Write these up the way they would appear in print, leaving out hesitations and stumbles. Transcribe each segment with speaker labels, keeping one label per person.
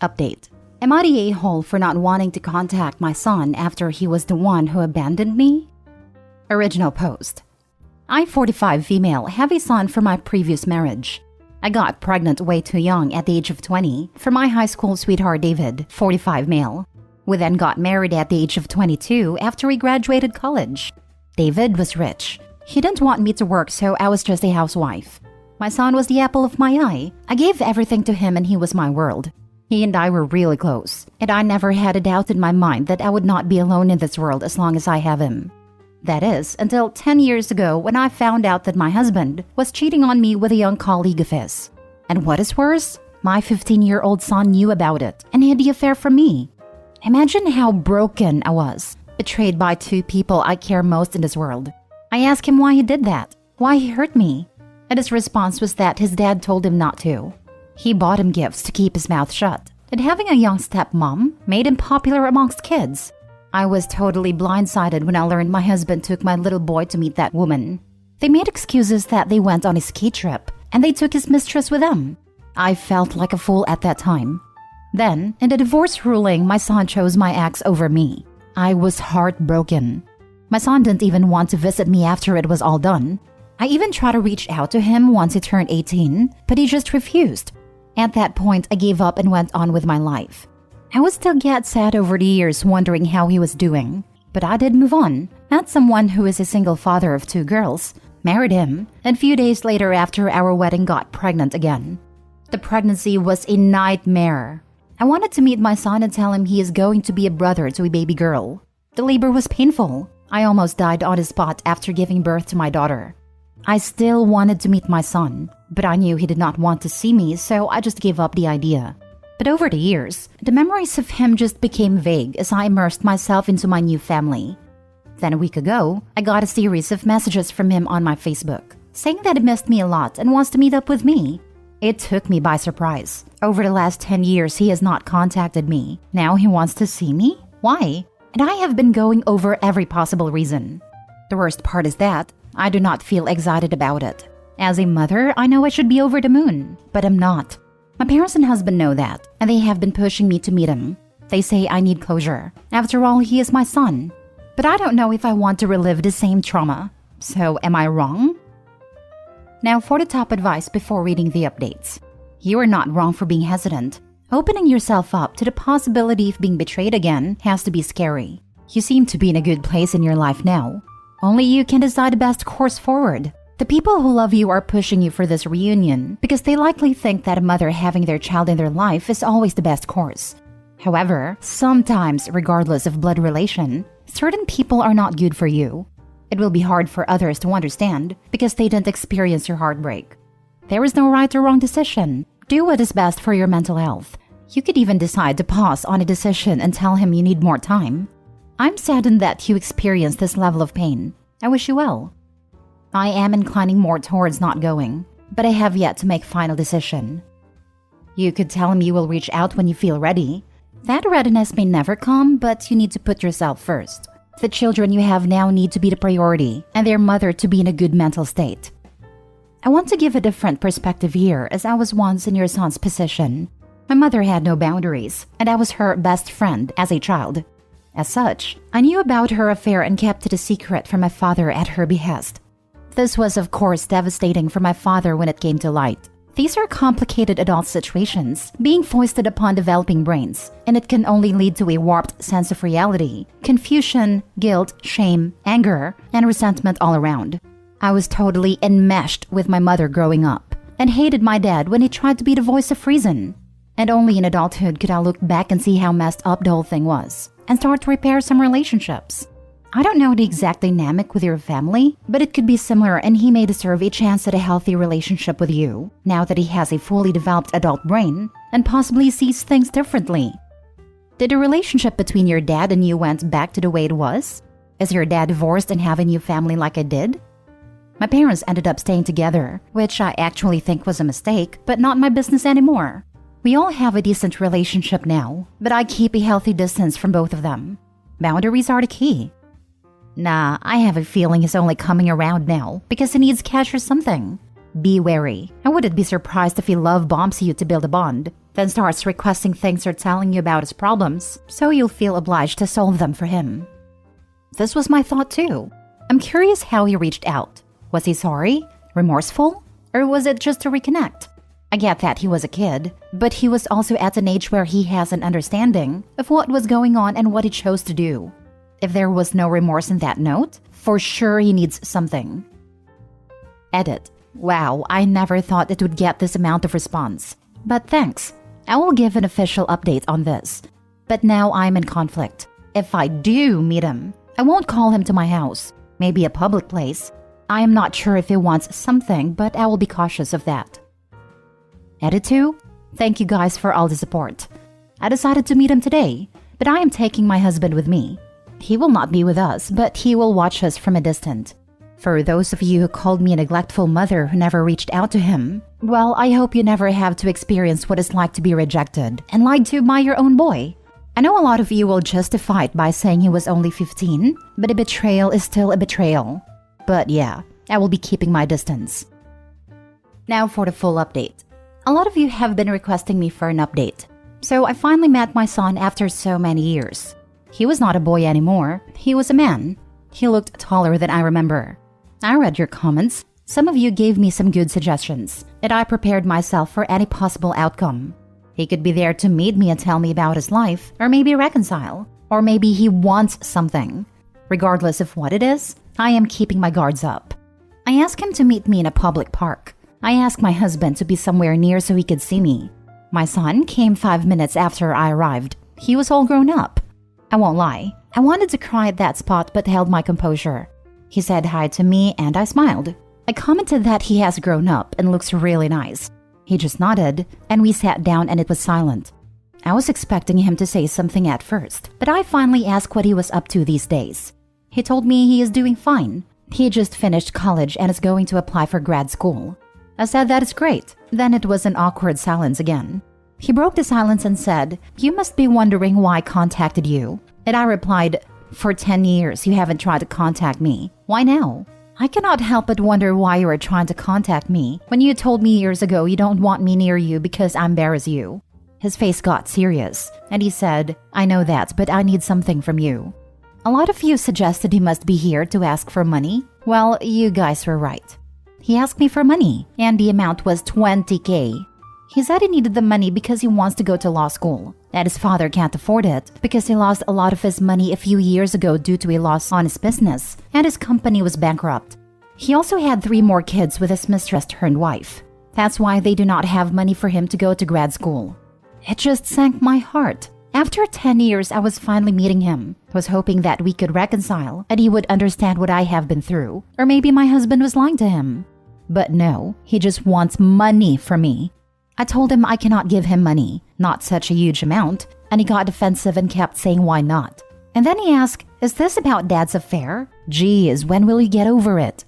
Speaker 1: Update. Am I the a-hole for not wanting to contact my son after he was the one who abandoned me? Original post. I, 45 female, have a son from my previous marriage. I got pregnant way too young at the age of 20 for my high school sweetheart David, 45 male. We then got married at the age of 22 after we graduated college. David was rich. He didn't want me to work, so I was just a housewife. My son was the apple of my eye. I gave everything to him and he was my world. He and I were really close, and I never had a doubt in my mind that I would not be alone in this world as long as I have him. That is, until 10 years ago when I found out that my husband was cheating on me with a young colleague of his. And what is worse, my 15-year-old son knew about it and hid the affair from me. Imagine how broken I was, betrayed by two people I care most in this world. I asked him why he did that, why he hurt me, and his response was that his dad told him not to. He bought him gifts to keep his mouth shut, and having a young stepmom made him popular amongst kids. I was totally blindsided when I learned my husband took my little boy to meet that woman. They made excuses that they went on a ski trip, and they took his mistress with them. I felt like a fool at that time. Then, in the divorce ruling, my son chose my ex over me. I was heartbroken. My son didn't even want to visit me after it was all done. I even tried to reach out to him once he turned 18, but he just refused. At that point, I gave up and went on with my life. I would still get sad over the years wondering how he was doing, but I did move on. Met someone who is a single father of 2 girls, married him, and a few days later after our wedding got pregnant again. The pregnancy was a nightmare. I wanted to meet my son and tell him he is going to be a brother to a baby girl. The labor was painful. I almost died on the spot after giving birth to my daughter. I still wanted to meet my son, but I knew he did not want to see me, so I just gave up the idea. But over the years, the memories of him just became vague as I immersed myself into my new family. Then a week ago, I got a series of messages from him on my Facebook, saying that he missed me a lot and wants to meet up with me. It took me by surprise. Over the last 10 years, he has not contacted me. Now he wants to see me? Why? And I have been going over every possible reason. The worst part is that I do not feel excited about it. As a mother, I know I should be over the moon, but I'm not. My parents and husband know that, and they have been pushing me to meet him. They say I need closure. After all, he is my son. But I don't know if I want to relive the same trauma. So, am I wrong? Now for the top advice before reading the updates. You are not wrong for being hesitant. Opening yourself up to the possibility of being betrayed again has to be scary. You seem to be in a good place in your life now. Only you can decide the best course forward. The people who love you are pushing you for this reunion because they likely think that a mother having their child in their life is always the best course. However, sometimes, regardless of blood relation, certain people are not good for you. It will be hard for others to understand because they didn't experience your heartbreak. There is no right or wrong decision. Do what is best for your mental health. You could even decide to pause on a decision and tell him you need more time. I'm saddened that you experienced this level of pain. I wish you well. I am inclining more towards not going, but I have yet to make final decision. You could tell him you will reach out when you feel ready. That readiness may never come, but you need to put yourself first. The children you have now need to be the priority, and their mother to be in a good mental state. I want to give a different perspective here, as I was once in your son's position. My mother had no boundaries, and I was her best friend as a child. As such, I knew about her affair and kept it a secret from my father at her behest. This was, of course, devastating for my father when it came to light. These are complicated adult situations being foisted upon developing brains, and it can only lead to a warped sense of reality, confusion, guilt, shame, anger, and resentment all around. I was totally enmeshed with my mother growing up, and hated my dad when he tried to be the voice of reason. And only in adulthood could I look back and see how messed up the whole thing was, and start to repair some relationships. I don't know the exact dynamic with your family, but it could be similar, and he may deserve a chance at a healthy relationship with you, now that he has a fully developed adult brain, and possibly sees things differently. Did the relationship between your dad and you went back to the way it was? Is your dad divorced and have a new family like I did? My parents ended up staying together, which I actually think was a mistake, but not my business anymore. We all have a decent relationship now, but I keep a healthy distance from both of them. Boundaries are the key. Nah, I have a feeling he's only coming around now because he needs cash or something. Be wary. I wouldn't be surprised if he love bombs you to build a bond, then starts requesting things or telling you about his problems, so you'll feel obliged to solve them for him. This was my thought too. I'm curious how he reached out. Was he sorry? Remorseful? Or was it just to reconnect? I get that he was a kid, but he was also at an age where he has an understanding of what was going on and what he chose to do. If there was no remorse in that note, for sure he needs something. Edit. Wow, I never thought it would get this amount of response. But thanks. I will give an official update on this. But now I'm in conflict. If I do meet him, I won't call him to my house. Maybe a public place. I am not sure if he wants something, but I will be cautious of that. Edit 2. Thank you guys for all the support. I decided to meet him today, but I am taking my husband with me. He will not be with us, but he will watch us from a distance. For those of you who called me a neglectful mother who never reached out to him, well, I hope you never have to experience what it's like to be rejected and lied to by your own boy. I know a lot of you will justify it by saying he was only 15, but a betrayal is still a betrayal. But yeah, I will be keeping my distance. Now for the full update. A lot of you have been requesting me for an update, so I finally met my son after so many years. He was not a boy anymore, he was a man. He looked taller than I remember. I read your comments. Some of you gave me some good suggestions, and I prepared myself for any possible outcome. He could be there to meet me and tell me about his life, or maybe reconcile, or maybe he wants something. Regardless of what it is, I am keeping my guards up. I asked him to meet me in a public park. I asked my husband to be somewhere near so he could see me. My son came 5 minutes after I arrived. He was all grown up. I won't lie, I wanted to cry at that spot but held my composure. He said hi to me and I smiled. I commented that he has grown up and looks really nice. He just nodded and we sat down and it was silent. I was expecting him to say something at first, but I finally asked what he was up to these days. He told me he is doing fine. He just finished college and is going to apply for grad school. I said that is great. Then it was an awkward silence again. He broke the silence and said, "You must be wondering why I contacted you." And I replied, "For 10 years you haven't tried to contact me. Why now?" I cannot help but wonder why you are trying to contact me when you told me years ago you don't want me near you because I embarrass you. His face got serious, and he said, "I know that, but I need something from you." A lot of you suggested he must be here to ask for money. Well, you guys were right. He asked me for money, and the amount was 20K. He said he needed the money because he wants to go to law school, and his father can't afford it because he lost a lot of his money a few years ago due to a loss on his business, and his company was bankrupt. He also had 3 more kids with his mistress turned wife. That's why they do not have money for him to go to grad school. It just sank my heart. After 10 years, I was finally meeting him. I was hoping that we could reconcile and he would understand what I have been through, or maybe my husband was lying to him. But no, he just wants money from me. I told him I cannot give him money, not such a huge amount, and he got defensive and kept saying why not. And then he asked, "Is this about Dad's affair? Geez, when will you get over it?"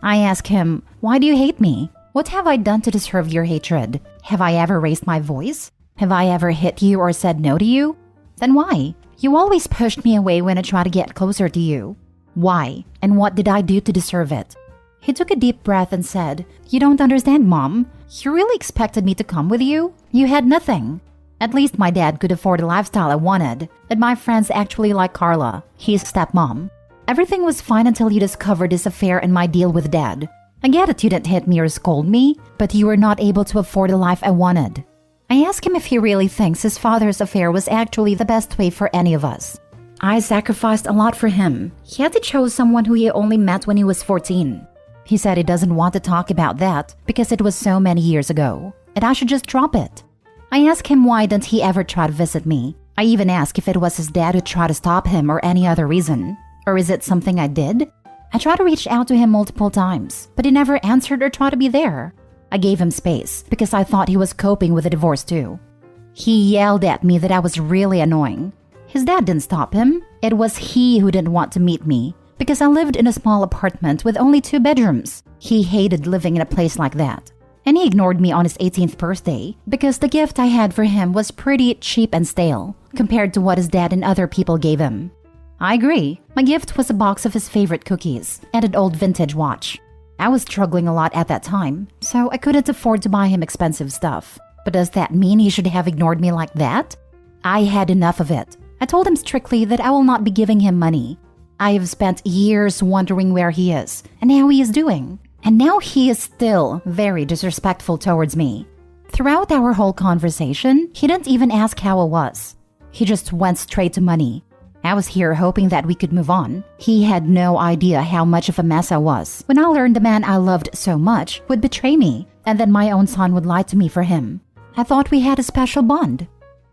Speaker 1: I asked him, "Why do you hate me? What have I done to deserve your hatred? Have I ever raised my voice? Have I ever hit you or said no to you? Then why? You always pushed me away when I try to get closer to you. Why? And what did I do to deserve it?" He took a deep breath and said, "You don't understand, Mom. You really expected me to come with you? You had nothing. At least my dad could afford the lifestyle I wanted, and my friends actually like Carla, his stepmom. Everything was fine until you discovered this affair and my deal with Dad. I get it you didn't hit me or scold me, but you were not able to afford the life I wanted." I asked him if he really thinks his father's affair was actually the best way for any of us. I sacrificed a lot for him. He had to choose someone who he only met when he was 14. He said he doesn't want to talk about that because it was so many years ago, and I should just drop it. I asked him why didn't he ever try to visit me. I even asked if it was his dad who tried to stop him or any other reason. Or is it something I did? I tried to reach out to him multiple times, but he never answered or tried to be there. I gave him space because I thought he was coping with the divorce too. He yelled at me that I was really annoying. His dad didn't stop him. It was he who didn't want to meet me because I lived in a small apartment with only 2 bedrooms. He hated living in a place like that. And he ignored me on his 18th birthday because the gift I had for him was pretty cheap and stale compared to what his dad and other people gave him. I agree. My gift was a box of his favorite cookies and an old vintage watch. I was struggling a lot at that time, so I couldn't afford to buy him expensive stuff. But does that mean he should have ignored me like that? I had enough of it. I told him strictly that I will not be giving him money. I have spent years wondering where he is and how he is doing. And now he is still very disrespectful towards me. Throughout our whole conversation, he didn't even ask how I was. He just went straight to money. I was here hoping that we could move on. He had no idea how much of a mess I was when I learned the man I loved so much would betray me, and then my own son would lie to me for him. I thought we had a special bond.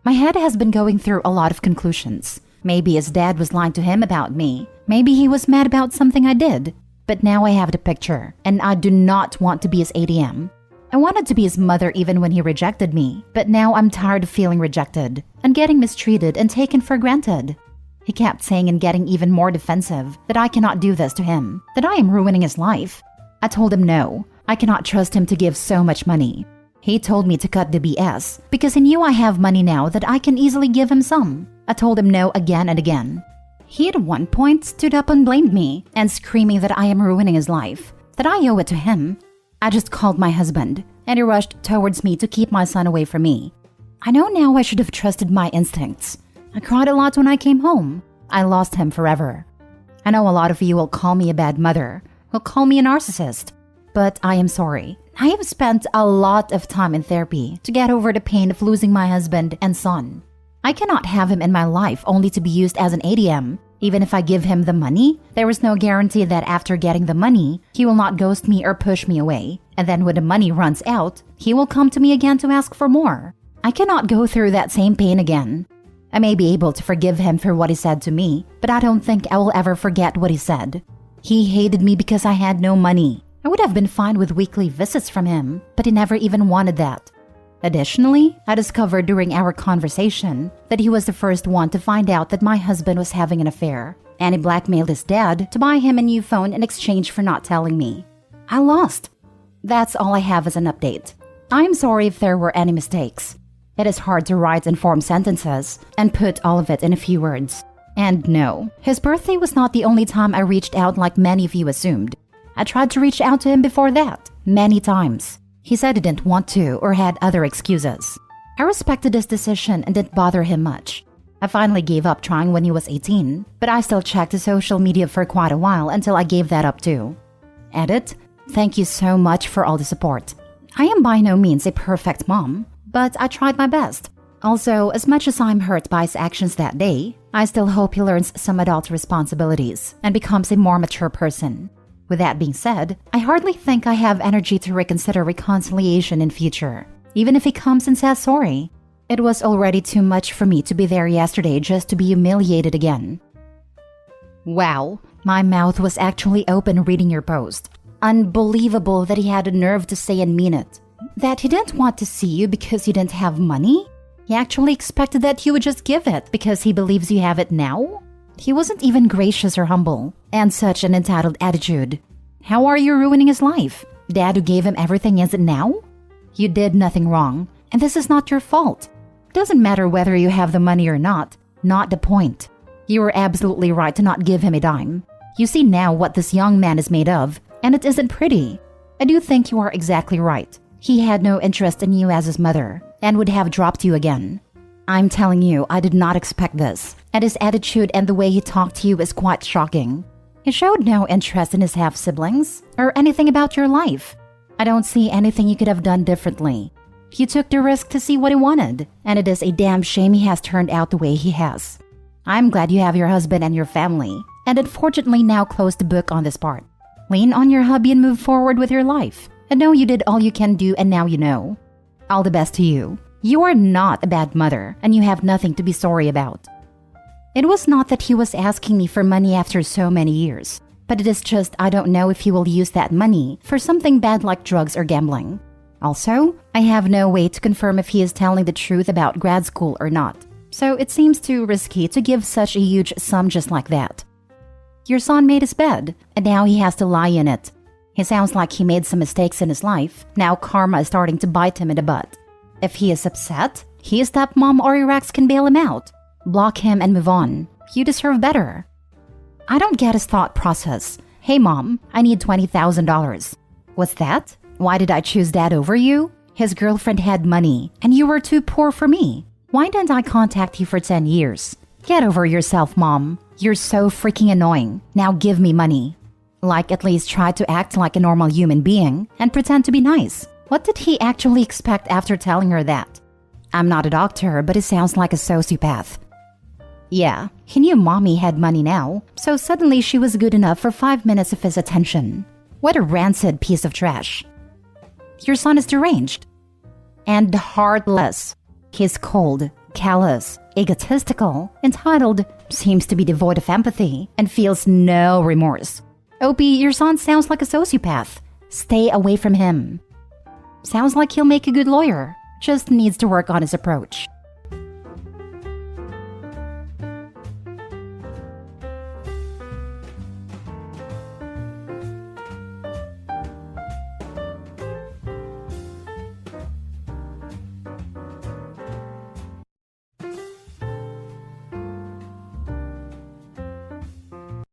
Speaker 1: My head has been going through a lot of conclusions. Maybe his dad was lying to him about me. Maybe he was mad about something I did. But now I have the picture, and I do not want to be his ATM. I wanted to be his mother even when he rejected me, but now I'm tired of feeling rejected and getting mistreated and taken for granted. He kept saying and getting even more defensive that I cannot do this to him, that I am ruining his life. I told him no, I cannot trust him to give so much money. He told me to cut the BS because he knew I have money now that I can easily give him some. I told him no again and again. He at one point stood up and blamed me and screaming that I am ruining his life, that I owe it to him. I just called my husband and he rushed towards me to keep my son away from me. I know now I should have trusted my instincts. I cried a lot when I came home. I lost him forever. I know a lot of you will call me a bad mother, will call me a narcissist, but I am sorry. I have spent a lot of time in therapy to get over the pain of losing my husband and son. I cannot have him in my life only to be used as an ATM. Even if I give him the money, there is no guarantee that after getting the money, he will not ghost me or push me away. And then when the money runs out, he will come to me again to ask for more. I cannot go through that same pain again. I may be able to forgive him for what he said to me, but I don't think I will ever forget what he said. He hated me because I had no money. I would have been fine with weekly visits from him, but he never even wanted that. Additionally, I discovered during our conversation that he was the first one to find out that my husband was having an affair, and he blackmailed his dad to buy him a new phone in exchange for not telling me. I lost. That's all I have as an update. I'm sorry if there were any mistakes. It is hard to write and form sentences and put all of it in a few words. And no, his birthday was not the only time I reached out like many of you assumed. I tried to reach out to him before that, many times. He said he didn't want to or had other excuses. I respected his decision and didn't bother him much. I finally gave up trying when he was 18, but I still checked his social media for quite a while until I gave that up too. Edit, thank you so much for all the support. I am by no means a perfect mom, but I tried my best. Also, as much as I'm hurt by his actions that day, I still hope he learns some adult responsibilities and becomes a more mature person. With that being said, I hardly think I have energy to reconsider reconciliation in future, even if he comes and says sorry. It was already too much for me to be there yesterday just to be humiliated again. Wow, my mouth was actually open reading your post. Unbelievable that he had the nerve to say and mean it. That he didn't want to see you because you didn't have money? He actually expected that you would just give it because he believes you have it now? He wasn't even gracious or humble, and such an entitled attitude. How are you ruining his life? Dad who gave him everything is it now? You did nothing wrong, and this is not your fault. It doesn't matter whether you have the money or not the point. You were absolutely right to not give him a dime. You see now what this young man is made of, and it isn't pretty. I do think you are exactly right. He had no interest in you as his mother, and would have dropped you again. I'm telling you, I did not expect this, and his attitude and the way he talked to you is quite shocking. He showed no interest in his half-siblings, or anything about your life. I don't see anything you could have done differently. You took the risk to see what he wanted, and it is a damn shame he has turned out the way he has. I'm glad you have your husband and your family, and unfortunately now close the book on this part. Lean on your hubby and move forward with your life, and know you did all you can do and now you know. All the best to you. You are not a bad mother, and you have nothing to be sorry about. It was not that he was asking me for money after so many years, but it is just I don't know if he will use that money for something bad like drugs or gambling. Also, I have no way to confirm if he is telling the truth about grad school or not, so it seems too risky to give such a huge sum just like that. Your son made his bed, and now he has to lie in it. He sounds like he made some mistakes in his life. Now karma is starting to bite him in the butt. If he is upset, his stepmom or your ex can bail him out. Block him and move on. You deserve better. I don't get his thought process. "Hey mom, I need $20,000. What's that? Why did I choose dad over you? His girlfriend had money, and you were too poor for me. Why didn't I contact you for 10 years? Get over yourself, mom. You're so freaking annoying. Now give me money." Like, at least try to act like a normal human being and pretend to be nice. What did he actually expect after telling her that? I'm not a doctor, but it sounds like a sociopath. Yeah, he knew mommy had money now, so suddenly she was good enough for 5 minutes of his attention. What a rancid piece of trash. Your son is deranged. And heartless. He's cold, callous, egotistical, entitled, seems to be devoid of empathy, and feels no remorse. Opie, your son sounds like a sociopath. Stay away from him. Sounds like he'll make a good lawyer. Just needs to work on his approach.